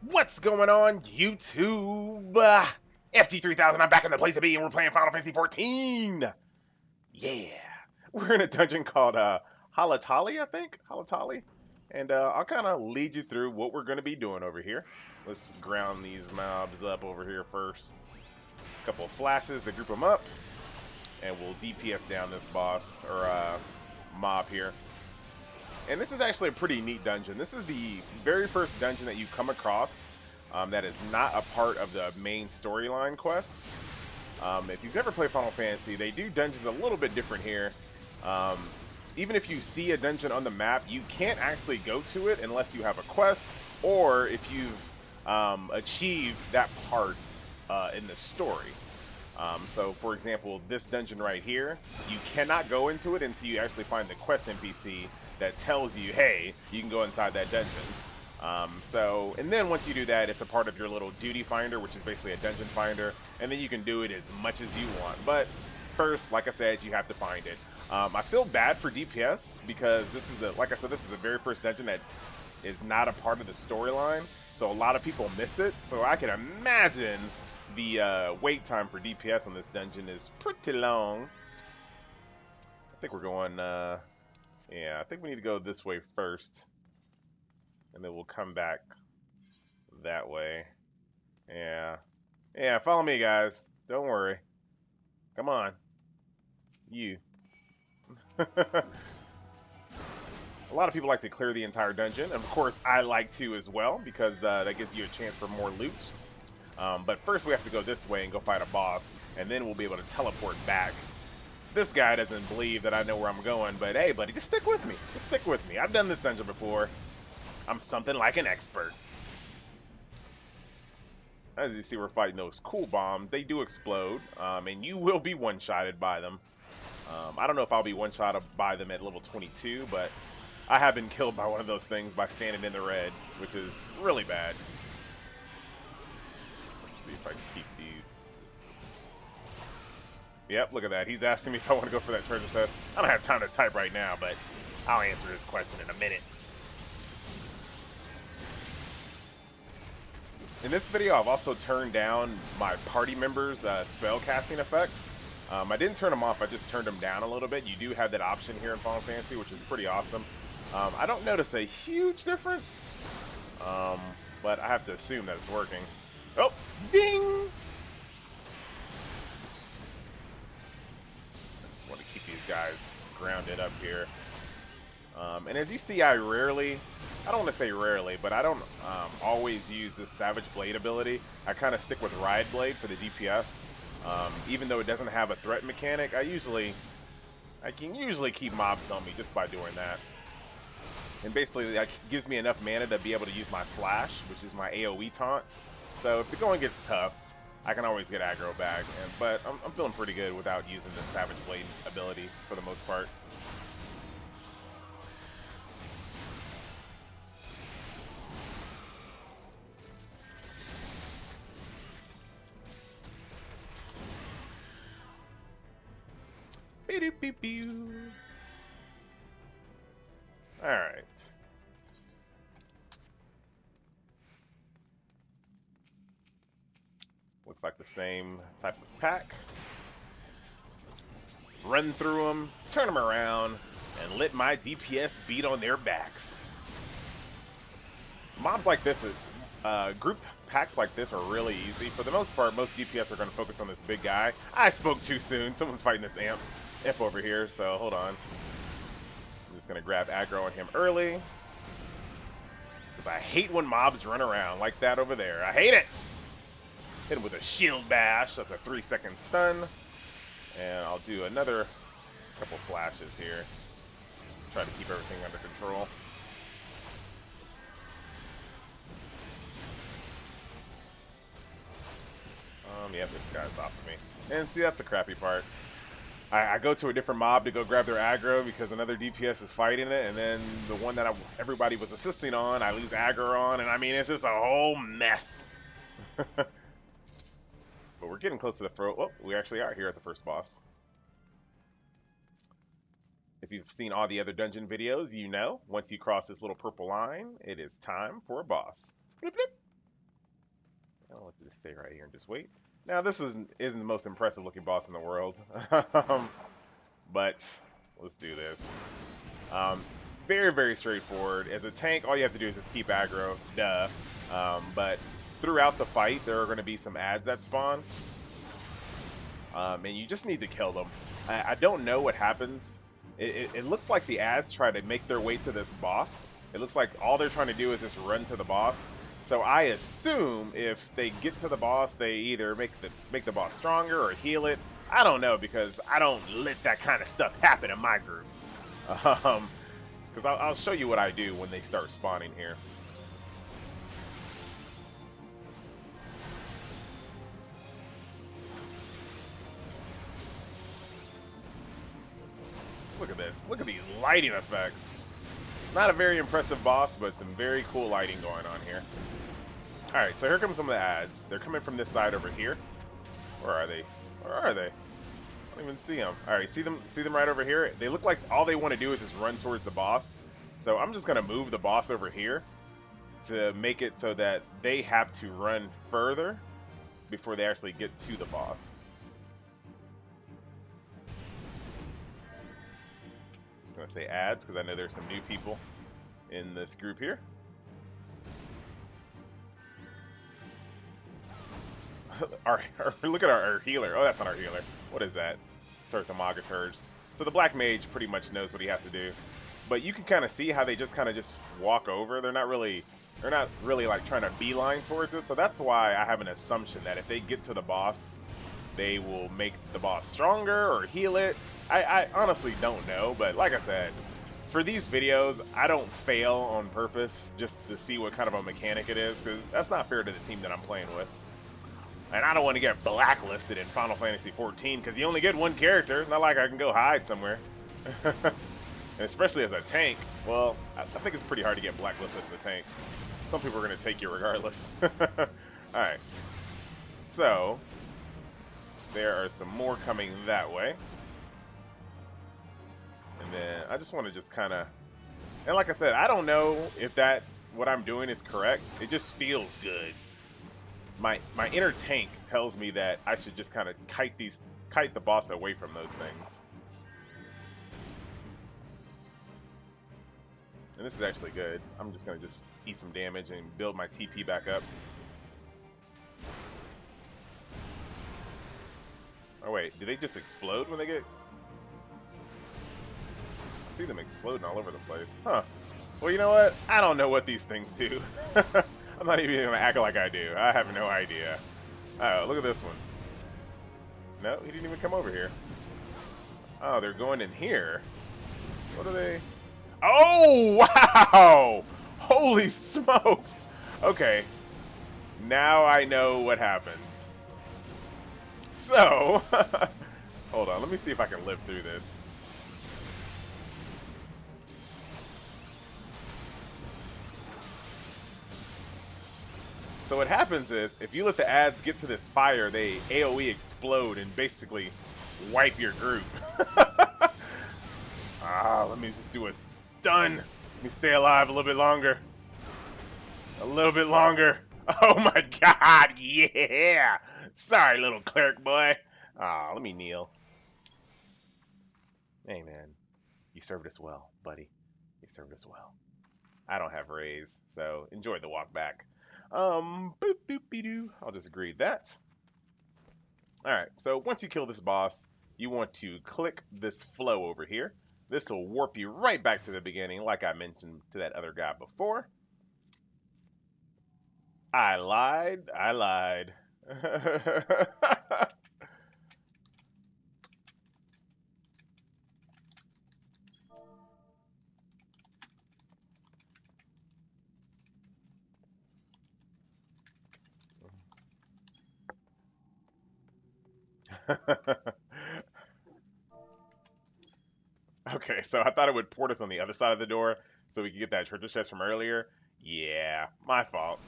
What's going on, YouTube? FT3000, I'm back in the place to be, and we're playing Final Fantasy 14. Yeah, we're in a dungeon called Halatali, I think. Halatali. And I'll kind of lead you through what we're going to be doing over here. Let's ground these mobs up over here first. A couple of flashes to group them up. And we'll DPS down this boss, or mob here. And this is actually a pretty neat dungeon. This is the very first dungeon that you come across that is not a part of the main storyline quest. If you've never played Final Fantasy, they do dungeons a little bit different here. Even if you see a dungeon on the map, you can't actually go to it unless you have a quest, or if you've achieved that part in the story. So, for example, this dungeon right here, you cannot go into it until you actually find the quest NPC that tells you, hey, you can go inside that dungeon. And then once you do that, it's a part of your little duty finder, which is basically a dungeon finder, and then you can do it as much as you want. But first, like I said, you have to find it. I feel bad for DPS because this is like I said, this is the very first dungeon that is not a part of the storyline, so a lot of people miss it. So I can imagine the wait time for DPS on this dungeon is pretty long. I think we're going, yeah, I think we need to go this way first. And then we'll come back that way. Yeah. Yeah, follow me, guys. Don't worry. Come on. You. A lot of people like to clear the entire dungeon. And of course, I like to as well, because that gives you a chance for more loot. But first we have to go this way and go fight a boss, and then we'll be able to teleport back. This guy doesn't believe that I know where I'm going, but hey, buddy, just stick with me. Just stick with me. I've done this dungeon before. I'm something like an expert. As you see, we're fighting those cool bombs. They do explode, and you will be one-shotted by them. I don't know if I'll be one-shotted by them at level 22, but I have been killed by one of those things by standing in the red, which is really bad. Let's see if I can keep these. Yep, look at that. He's asking me if I want to go for that treasure chest. I don't have time to type right now, but I'll answer his question in a minute. In this video, I've also turned down my party members' spell casting effects. I didn't turn them off, I just turned them down a little bit. You do have that option here in Final Fantasy, which is pretty awesome. I don't notice a huge difference, but I have to assume that it's working. Oh, ding! I want to keep these guys grounded up here. And as you see, I don't want to say rarely, but I don't always use this Savage Blade ability. I kind of stick with Riot Blade for the DPS. Even though it doesn't have a threat mechanic, I can usually keep mobs on me just by doing that. And basically, that gives me enough mana to be able to use my Flash, which is my AoE taunt. So if the going gets tough, I can always get aggro back. But I'm feeling pretty good without using this Savage Blade ability for the most part. Alright. Looks like the same type of pack. Run through them, turn them around, and let my DPS beat on their backs. Mobs like this, group packs like this are really easy. For the most part, most DPS are going to focus on this big guy. I spoke too soon. Someone's fighting this imp over here, so hold on. I'm just going to grab aggro on him early. Because I hate when mobs run around like that over there. I hate it! Hit him with a shield bash. That's a 3-second stun. And I'll do another couple flashes here. Try to keep everything under control. Yeah, this guy's off of me. And see, that's the crappy part. I go to a different mob to go grab their aggro because another DPS is fighting it, and then the one that everybody was assisting on, I lose aggro on, and I mean, it's just a whole mess. But we're getting close to the throat. Oh, we actually are here at the first boss. If you've seen all the other dungeon videos, you know, once you cross this little purple line, it is time for a boss. Bloop, bloop. I'll just stay right here and just wait. Now this isn't the most impressive looking boss in the world, but let's do this. Very straightforward. As a tank, all you have to do is just keep aggro, duh. But throughout the fight, there are going to be some ads that spawn, and you just need to kill them. I don't know what happens. It looks like the ads try to make their way to this boss. It looks like all they're trying to do is just run to the boss. So I assume if they get to the boss, they either make the boss stronger or heal it. I don't know, because I don't let that kind of stuff happen in my group. Because I'll show you what I do when they start spawning here. Look at this. Look at these lighting effects. Not a very impressive boss, but some very cool lighting going on here. Alright, so here comes some of the ads. They're coming from this side over here. Where are they? Where are they? I don't even see them. Alright, see them right over here? They look like all they want to do is just run towards the boss. So I'm just going to move the boss over here to make it so that they have to run further before they actually get to the boss. Just going to say ads because I know there's some new people in this group here. Look at our healer. Oh, that's not our healer. What is that? Thermogators. So the black mage pretty much knows what he has to do. But you can kind of see how they just walk over. They're not really like trying to beeline towards it. So that's why I have an assumption that if they get to the boss, they will make the boss stronger or heal it. I honestly don't know, but like I said, for these videos, I don't fail on purpose just to see what kind of a mechanic it is, because that's not fair to the team that I'm playing with. And I don't want to get blacklisted in Final Fantasy XIV, because you only get one character. It's not like I can go hide somewhere. And especially as a tank, well, I think it's pretty hard to get blacklisted as a tank. Some people are going to take you regardless. Alright. So, there are some more coming that way. And then I just want to just kind of... And like I said, I don't know if what I'm doing is correct. It just feels good. My inner tank tells me that I should just kind of kite the boss away from those things. And this is actually good. I'm just going to just eat some damage and build my TP back up. Oh wait, do they just explode when they get... I see them exploding all over the place. Huh. Well, you know what? I don't know what these things do. I'm not even going to act like I do. I have no idea. Oh, look at this one. No, he didn't even come over here. Oh, they're going in here. What are they... Oh, wow! Holy smokes! Okay. Now I know what happens. So... Hold on, let me see if I can live through this. So what happens is, if you let the ads get to this fire, they AoE explode and basically wipe your group. Let me just do a stun. Let me stay alive a little bit longer. A little bit longer. Oh my god, yeah! Sorry, little cleric boy. Let me kneel. Hey man, you served us well, buddy. You served us well. I don't have raise, so enjoy the walk back. Boop doop be doo. I'll just agree that. Alright, so once you kill this boss, you want to click this flow over here. This will warp you right back to the beginning, like I mentioned to that other guy before. I lied. I lied. Okay, so I thought it would port us on the other side of the door so we could get that treasure chest from earlier. Yeah, my fault.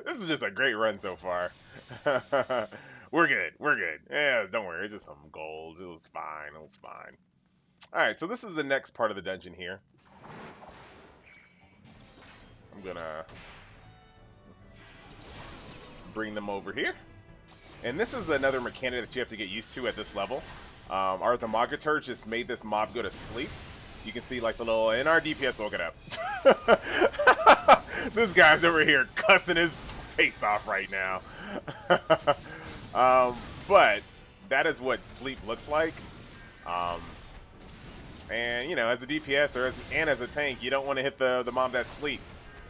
This is just a great run so far. We're good. We're good. Yeah, don't worry. It's just some gold. It was fine. It was fine. Alright, so this is the next part of the dungeon here. I'm gonna... bring them over here. And this is another mechanic that you have to get used to at this level. Our Thermogaturge just made this mob go to sleep. You can see like the little, and our DPS woke it up. This guy's over here cussing his face off right now. But that is what sleep looks like. And you know, as a DPS or as a tank, you don't want to hit the mob that's sleep.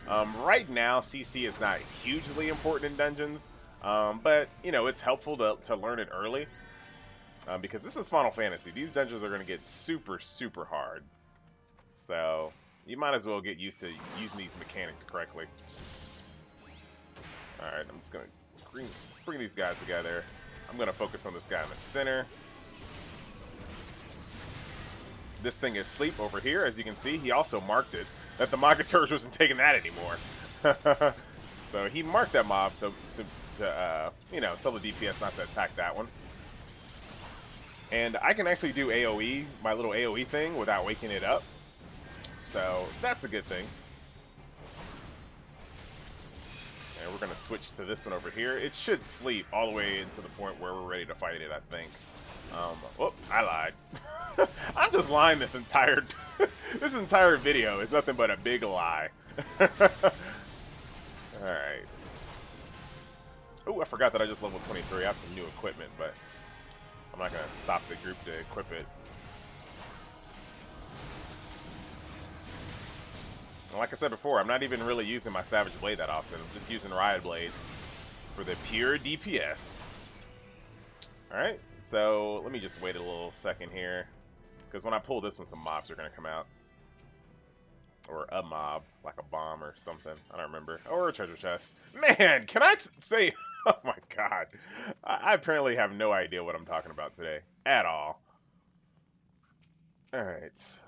Right now, CC is not hugely important in dungeons, but you know, it's helpful to learn it early. Because this is Final Fantasy. These dungeons are going to get super, super hard. So, you might as well get used to using these mechanics correctly. Alright, I'm just going to bring these guys together. I'm going to focus on this guy in the center. This thing is sleep over here, as you can see. He also marked it. That the Thermogaturge wasn't taking that anymore. So, he marked that mob to you know, tell the DPS not to attack that one. And I can actually do AoE, my little AoE thing, without waking it up. So, that's a good thing. And we're going to switch to this one over here. It should sleep all the way into the point where we're ready to fight it, I think. Oh, I lied. I'm just lying this entire video. It's nothing but a big lie. Alright. Oh, I forgot that I just leveled 23. I have some new equipment, but I'm not going to stop the group to equip it. And like I said before, I'm not even really using my Savage Blade that often. I'm just using Riot Blade for the pure DPS. Alright, so let me just wait a little second here. Because when I pull this one, some mobs are going to come out. Or a mob, like a bomb or something. I don't remember. Or a treasure chest. Man, can I say... Oh my god. I apparently have no idea what I'm talking about today. At all. Alright. Let's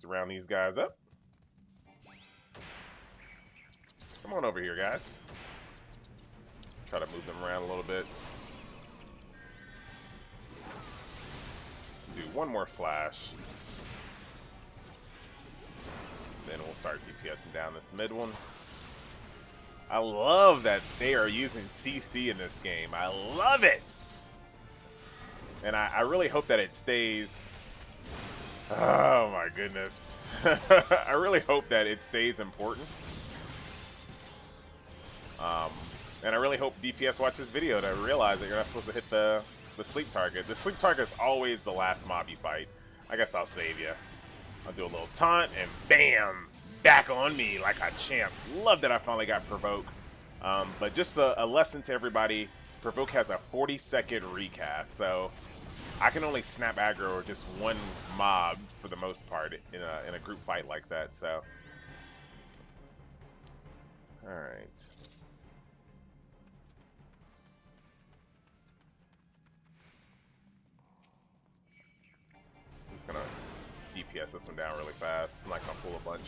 round these guys up. Come on over here, guys. Try to move them around a little bit. Do one more flash. Then we'll start DPSing down this mid one. I love that they are using CC in this game. I love it! And I really hope that it stays... Oh my goodness. I really hope that it stays important. And I really hope DPS watch this video to realize that you're not supposed to hit the sleep target. The sleep target is always the last mob you fight. I guess I'll save you. I'll do a little taunt, and bam! Back on me like a champ. Love that I finally got Provoke. But just a lesson to everybody, Provoke has a 40-second recast, so I can only snap aggro just one mob for the most part in a group fight like that, so. Alright. Just gonna DPS this one down really fast. I'm not gonna pull a bunch.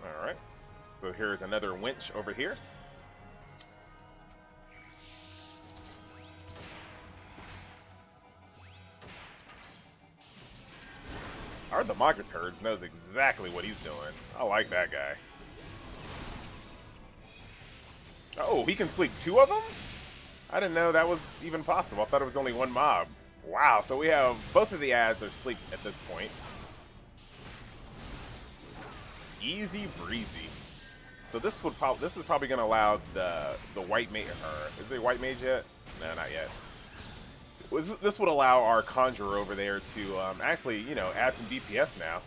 Alright, so here's another winch over here. Our Thermogaturge knows exactly what he's doing. I like that guy. Oh, he can sleep two of them? I didn't know that was even possible. I thought it was only one mob. Wow, so we have both of the ads are asleep at this point. Easy breezy. So this is probably going to allow the white mage. Is there a white mage yet? No, not yet. This would allow our conjurer over there to actually, you know, add some DPS now.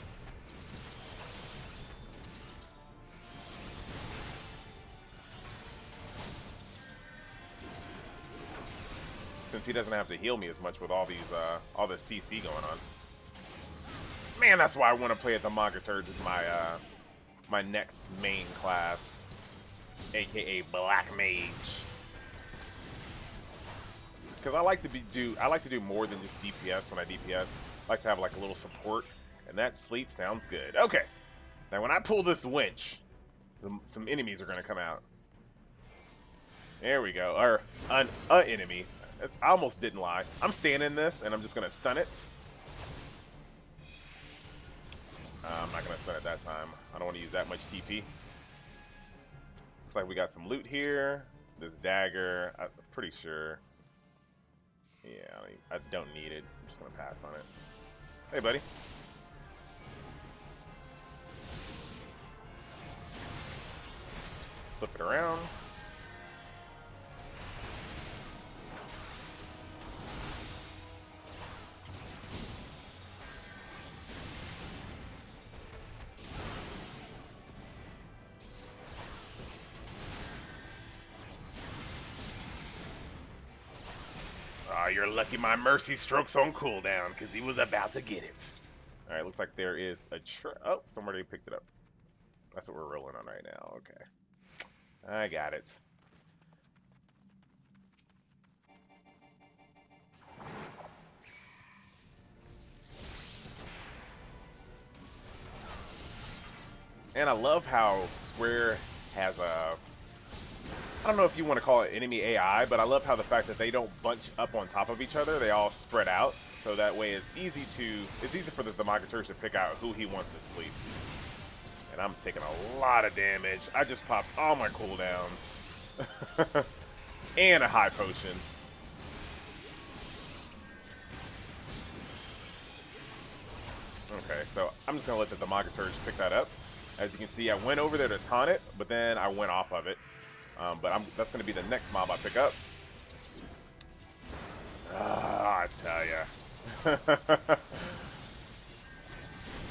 Since he doesn't have to heal me as much with all these all the CC going on. Man, that's why I want to play at the Thermogaturge as my next main class, aka Black Mage. Because I like to do more than just DPS when I DPS. I like to have like a little support, and that sleep sounds good. Okay, now when I pull this winch, some enemies are gonna come out. There we go, or an enemy. I almost didn't lie. I'm standing this, and I'm just gonna stun it. I'm not gonna stun it that time. I don't want to use that much TP. Looks like we got some loot here. This dagger, I'm pretty sure. Yeah, I don't need it. I'm just gonna pass on it. Hey, buddy. Flip it around. Oh, you're lucky my mercy stroke's on cooldown, because he was about to get it. Alright, looks like there is a oh, somebody picked it up. That's what we're rolling on right now. Okay. I got it. And I love how Square has a, I don't know if you want to call it enemy AI, but I love how the fact that they don't bunch up on top of each other. They all spread out, so that way it's easy for the Thaumaturge to pick out who he wants to sleep. And I'm taking a lot of damage. I just popped all my cooldowns. And a high potion. Okay, so I'm just gonna let the Thaumaturge pick that up. As you can see, I went over there to taunt it, but then I went off of it. That's going to be the next mob I pick up. I tell ya.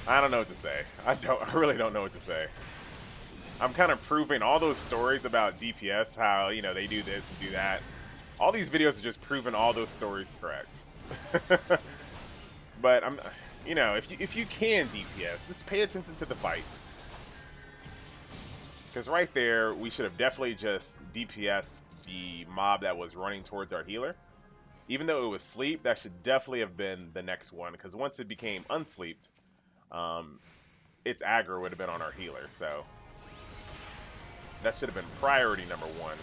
I don't know what to say. I really don't know what to say. I'm kind of proving all those stories about DPS, how, you know, they do this and do that. All these videos are just proving all those stories correct. But you know, if you can DPS, just pay attention to the fight. Because right there, we should have definitely just DPS the mob that was running towards our healer. Even though it was sleep, that should definitely have been the next one. Because once it became unsleeped, its aggro would have been on our healer. So that should have been priority number one.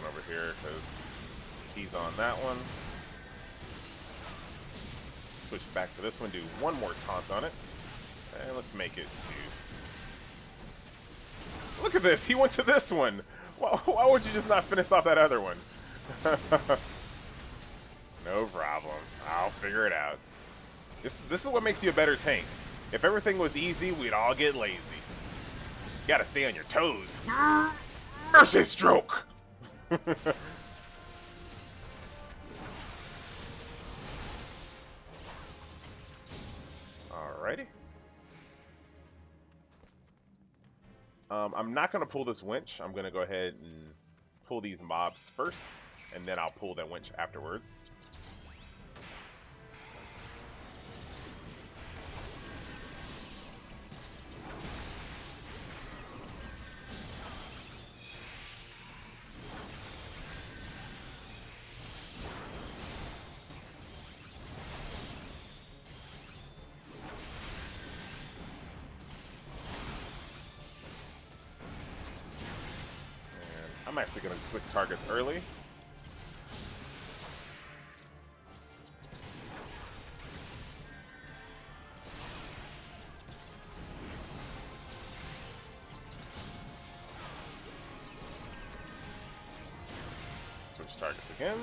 Over here because he's on that one. Switch back to this one, do one more taunt on it, and let's make it 2. Look at this, he went to this one. Why would you just not finish off that other one? No problem, I'll figure it out. This is what makes you a better tank. If everything was easy, we'd all get lazy. You gotta stay on your toes. Mercy stroke! Alrighty. I'm not going to pull this winch. I'm going to go ahead and pull these mobs first, and then I'll pull that winch afterwards. I'm actually going to switch targets early. Switch targets again.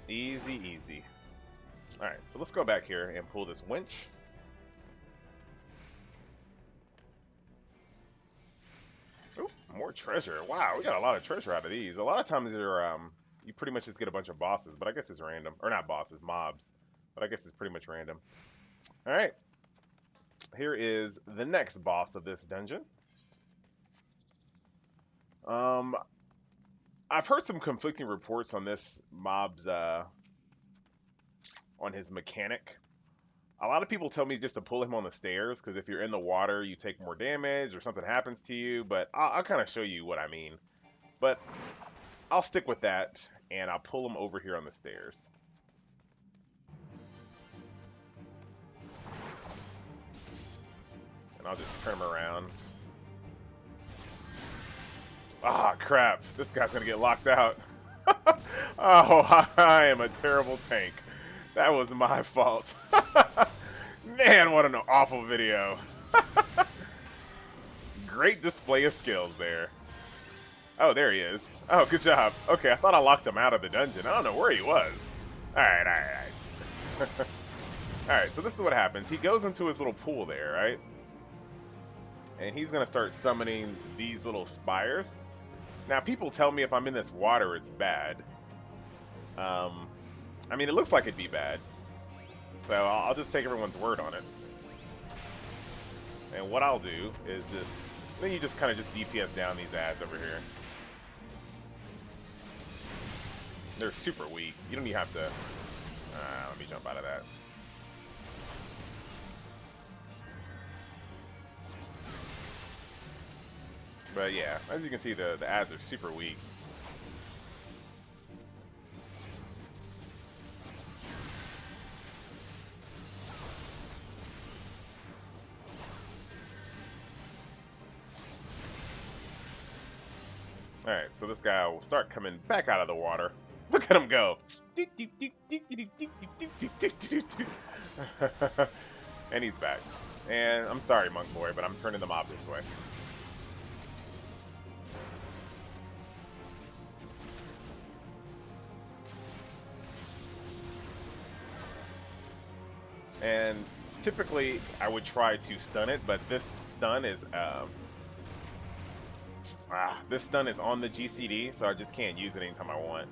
Easy, easy. Alright, so let's go back here and pull this winch. Ooh, more treasure. Wow, we got a lot of treasure out of these. A lot of times they're, you pretty much just get a bunch of bosses, but I guess it's random. Or not bosses, mobs. But I guess it's pretty much random. Alright. Here is the next boss of this dungeon. I've heard some conflicting reports on this mob's on his mechanic. A lot of people tell me just to pull him on the stairs because if you're in the water, you take more damage or something happens to you. But I'll kind of show you what I mean. But I'll stick with that, and I'll pull him over here on the stairs. And I'll just turn him around. Ah, crap. This guy's going to get locked out. Oh, I am a terrible tank. That was my fault. Man, what an awful video. Great display of skills there. Oh, there he is. Oh, good job. Okay, I thought I locked him out of the dungeon. I don't know where he was. Alright, alright. Alright, so this is what happens. He goes into his little pool there, right? And he's going to start summoning these little spires. Now, people tell me if I'm in this water, it's bad. I mean, it looks like it'd be bad. So I'll just take everyone's word on it. And what I'll do is just... Then you just kind of just DPS down these ads over here. They're super weak. You don't even have to... let me jump out of that. But yeah, as you can see, the ads are super weak. Alright, so this guy will start coming back out of the water. Look at him go! And he's back. And I'm sorry, Monk Boy, but I'm turning the mob this way. And typically, I would try to stun it, but this stun is on the GCD, so I just can't use it anytime I want.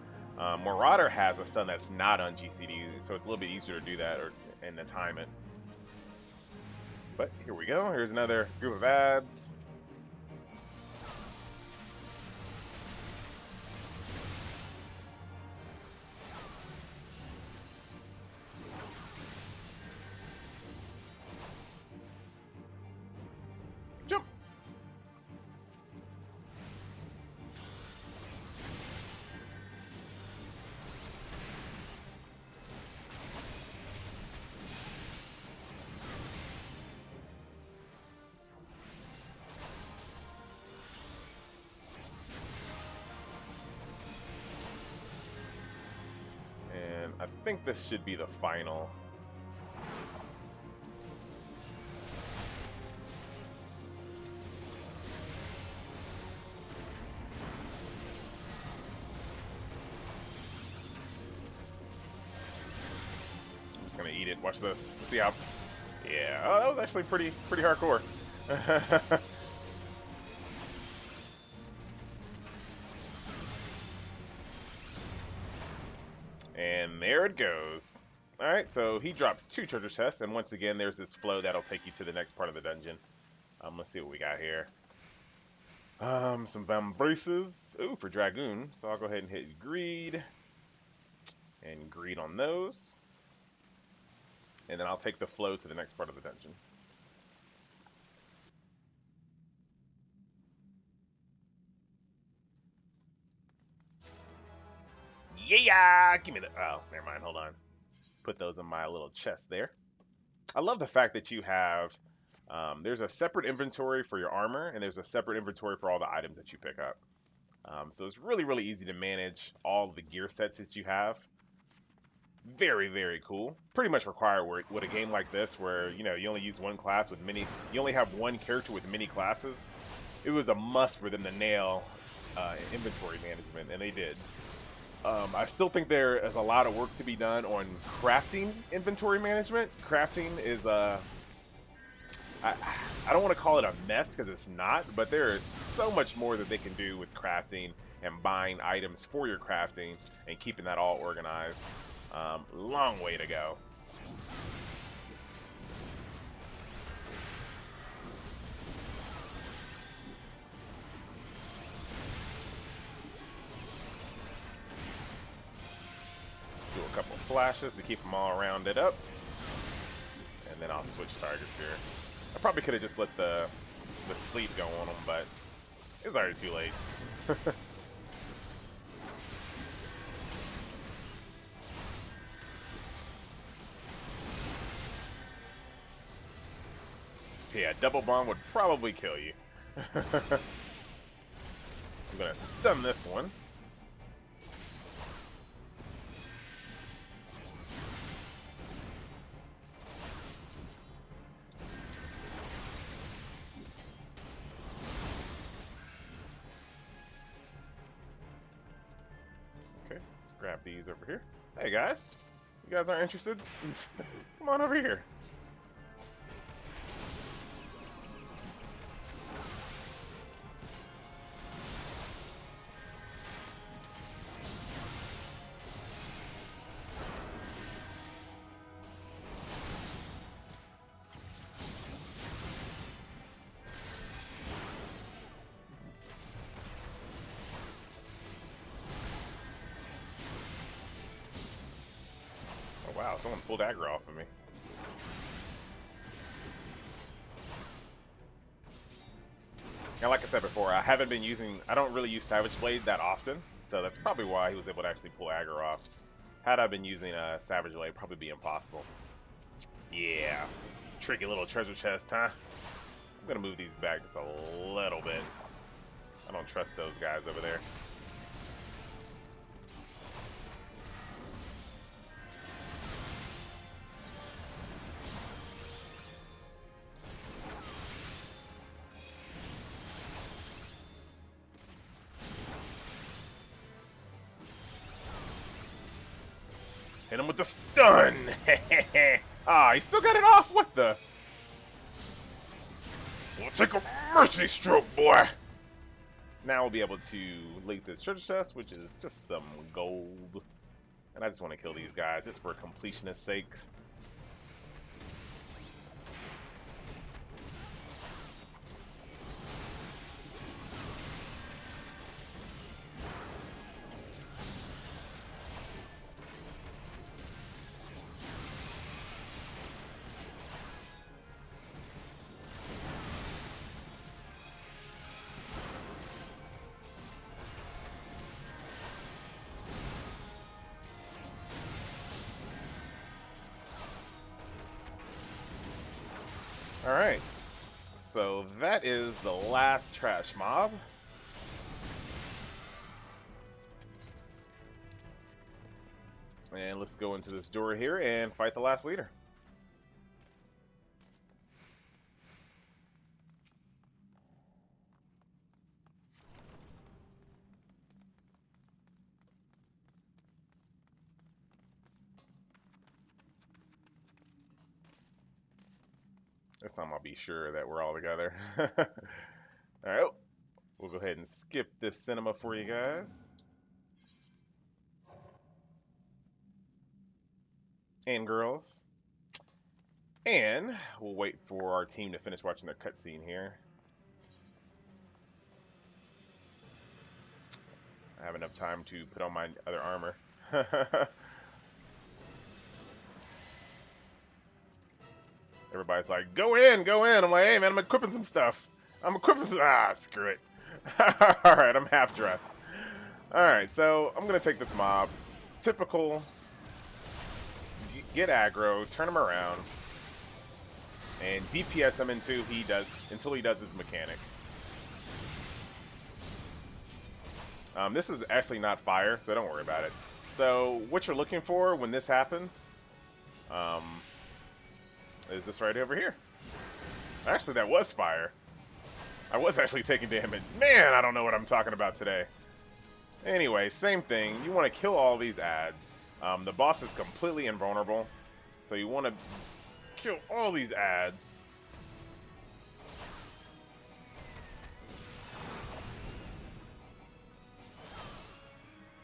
Marauder has a stun that's not on GCD, so it's a little bit easier to do that and to time it. But here we go. Here's another group of ads. Jump. And I think this should be the final. Gonna eat it. Watch this. Let's see how. Yeah. Oh, that was actually pretty hardcore. And there it goes. All right. So he drops 2 treasure chests, and once again, there's this flow that'll take you to the next part of the dungeon. Let's see what we got here. Some vambraces. Ooh, for Dragoon. So I'll go ahead and hit greed. And greed on those. And then I'll take the flow to the next part of the dungeon. Yeah! Give me the... Oh, never mind. Hold on. Put those in my little chest there. I love the fact that you have... there's a separate inventory for your armor, and there's a separate inventory for all the items that you pick up. So it's really easy to manage all the gear sets that you have. Very cool. Pretty much required with a game like this where, you know, you only use one class with many... You only have one character with many classes. It was a must for them to nail inventory management, and they did. I still think there is a lot of work to be done on crafting inventory management. Crafting is I don't want to call it a mess because it's not, but there is so much more that they can do with crafting and buying items for your crafting and keeping that all organized. Long way to go. Do a couple splashes to keep them all rounded up. And then I'll switch targets here. I probably could have just let the sleep go on them, but it's already too late. Yeah, double bomb would probably kill you. I'm gonna stun this one. Okay, let's grab these over here. Hey guys, you guys aren't interested? Come on over here. Wow, someone pulled aggro off of me. And like I said before, I don't really use Savage Blade that often, so that's probably why he was able to actually pull aggro off. Had I been using Savage Blade, it'd probably be impossible. Yeah, tricky little treasure chest, huh? I'm gonna move these back just a little bit. I don't trust those guys over there. Hit him with the stun! Ah, he still got it off? What the? We'll take a mercy stroke, boy! Now we'll be able to leak this treasure chest, which is just some gold. And I just want to kill these guys, just for completionist sakes. Alright, so that is the last trash mob. And let's go into this door here and fight the last leader. This time I'll be sure that we're all together. Alright, we'll go ahead and skip this cinema for you guys. And girls. And we'll wait for our team to finish watching their cutscene here. I have enough time to put on my other armor. Everybody's like, go in, go in. I'm like, hey man, I'm equipping some stuff. Screw it. Alright, I'm half dressed. Alright, so I'm gonna take this mob. Typical. Get aggro, turn him around, and DPS him until he does his mechanic. This is actually not fire, so don't worry about it. So what you're looking for when this happens, is this right over here. Actually, that was fire. I was actually taking damage. Man, I don't know what I'm talking about today. Anyway, same thing. You want to kill all these ads. The boss is completely invulnerable, so you want to kill all these ads.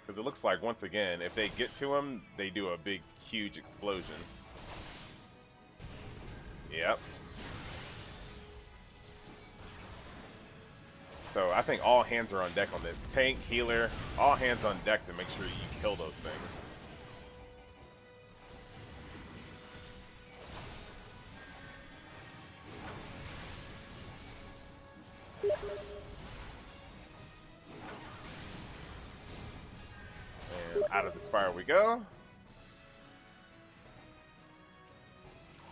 Because it looks like, once again, if they get to him, they do a big, huge explosion. Yep. So I think all hands are on deck on this. Tank, healer, all hands on deck to make sure you kill those things. And out of the fire we go.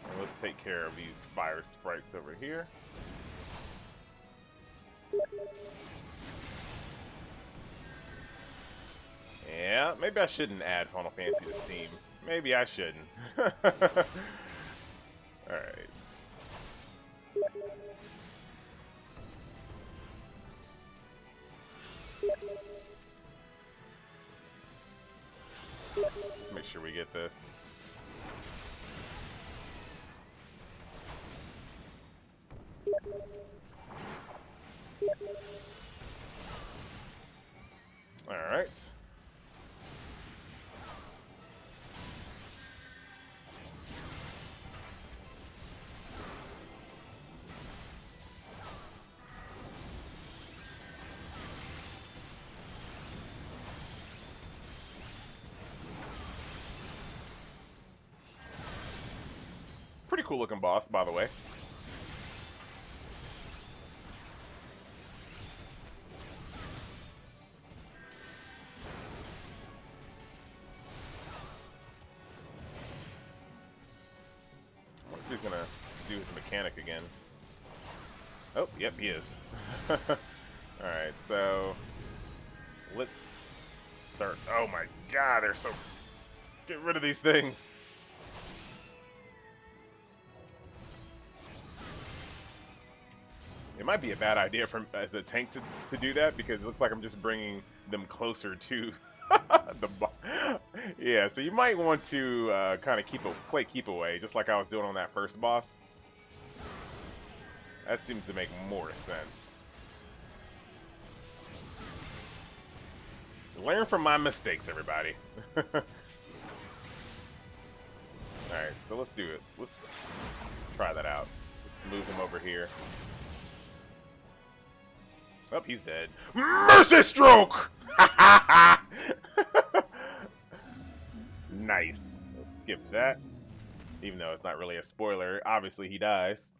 And let's take care of these fire sprites over here. Yeah, maybe I shouldn't add Final Fantasy to the team. Maybe I shouldn't. Alright. Let's make sure we get this. Alright. Pretty cool looking boss, by the way. I wonder if he's gonna do his mechanic again. Oh, yep, he is. Alright, so let's start. Oh my god, they're so. Get rid of these things. It might be a bad idea as a tank to do that, because it looks like I'm just bringing them closer to the boss. Yeah, so you might want to kind of play keep away, just like I was doing on that first boss. That seems to make more sense. Learn from my mistakes, everybody. Alright, so let's do it. Let's try that out. Let's move him over here. Oh, he's dead. Mercy stroke! Nice. Let's skip that. Even though it's not really a spoiler, obviously he dies.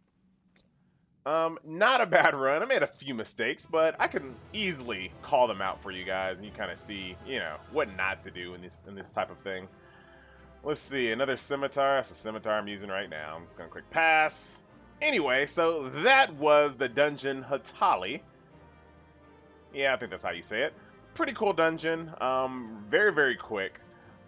Not a bad run. I made a few mistakes, but I can easily call them out for you guys, and you kind of see, you know, what not to do in this type of thing. Let's see, another scimitar. That's the scimitar I'm using right now. I'm just gonna click pass. Anyway, so that was the dungeon Halatali. Yeah, I think that's how you say it. Pretty cool dungeon. Very, very quick.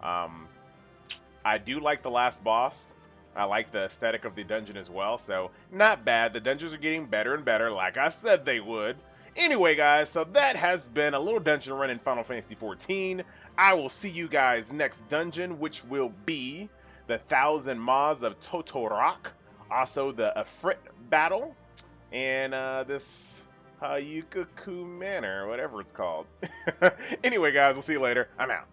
I do like the last boss. I like the aesthetic of the dungeon as well, so not bad. The dungeons are getting better and better, like I said they would. Anyway, guys, so that has been a little dungeon run in Final Fantasy XIV. I will see you guys next dungeon, which will be the 1000 Maws of Totorak, also the Ifrit battle, and this Hayukaku Manor, whatever it's called. Anyway, guys, we'll see you later. I'm out.